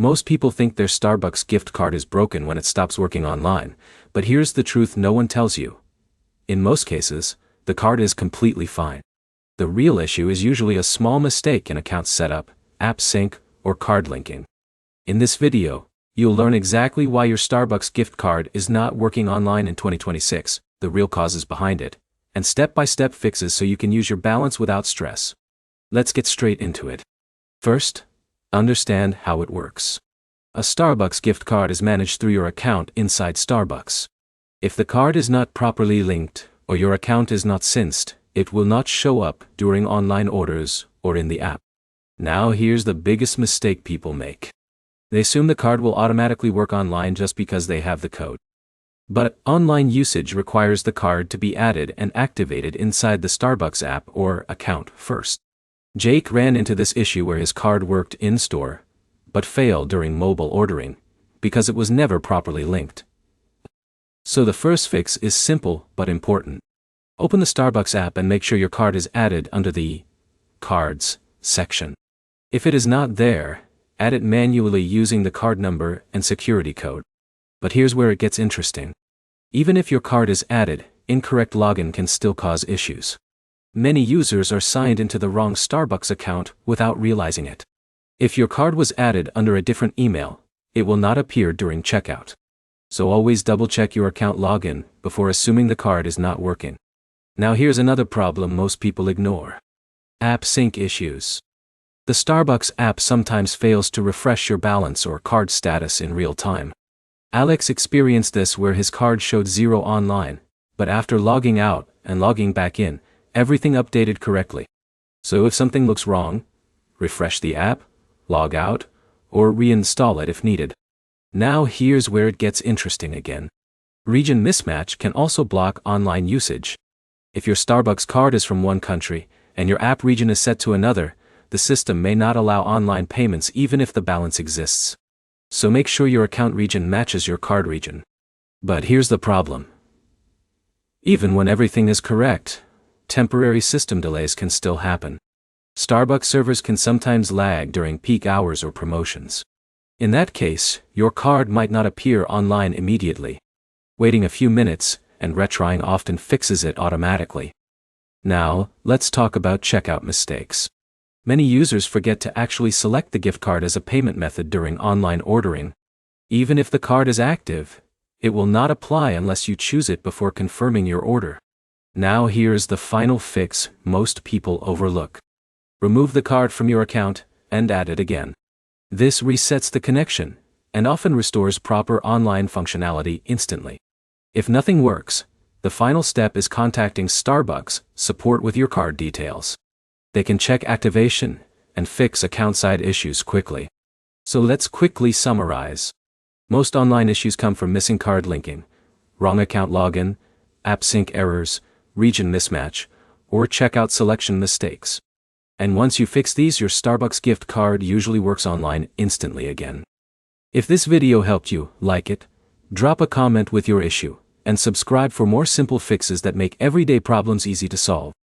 Most people think their Starbucks gift card is broken when it stops working online, but here's the truth no one tells you. In most cases, the card is completely fine. The real issue is usually a small mistake in account setup, app sync, or card linking. In this video, you'll learn exactly why your Starbucks gift card is not working online in 2026, the real causes behind it, and step-by-step fixes so you can use your balance without stress. Let's get straight into it. First, understand how it works. A Starbucks gift card is managed through your account inside Starbucks. If the card is not properly linked, or your account is not synced, it will not show up during online orders or in the app. Now here's the biggest mistake people make. They assume the card will automatically work online just because they have the code. But online usage requires the card to be added and activated inside the Starbucks app or account first. Jake ran into this issue where his card worked in-store, but failed during mobile ordering, because it was never properly linked. So the first fix is simple but important. Open the Starbucks app and make sure your card is added under the Cards section. If it is not there, add it manually using the card number and security code. But here's where it gets interesting. Even if your card is added, incorrect login can still cause issues. Many users are signed into the wrong Starbucks account without realizing it. If your card was added under a different email, it will not appear during checkout. So always double-check your account login before assuming the card is not working. Now here's another problem most people ignore. App sync issues. The Starbucks app sometimes fails to refresh your balance or card status in real time. Alex experienced this where his card showed 0 online, but after logging out and logging back in, everything updated correctly. So if something looks wrong, refresh the app, log out, or reinstall it if needed. Now here's where it gets interesting again. Region mismatch can also block online usage. If your Starbucks card is from one country, and your app region is set to another, the system may not allow online payments even if the balance exists. So make sure your account region matches your card region. But here's the problem. Even when everything is correct, temporary system delays can still happen. Starbucks servers can sometimes lag during peak hours or promotions. In that case, your card might not appear online immediately. Waiting a few minutes and retrying often fixes it automatically. Now, let's talk about checkout mistakes. Many users forget to actually select the gift card as a payment method during online ordering. Even if the card is active, it will not apply unless you choose it before confirming your order. Now here's the final fix most people overlook. Remove the card from your account and add it again. This resets the connection and often restores proper online functionality instantly. If nothing works, the final step is contacting Starbucks support with your card details. They can check activation and fix account-side issues quickly. So let's quickly summarize. Most online issues come from missing card linking, wrong account login, app sync errors, region mismatch, or checkout selection mistakes. And once you fix these, your Starbucks gift card usually works online instantly again. If this video helped you, like it, drop a comment with your issue, and subscribe for more simple fixes that make everyday problems easy to solve.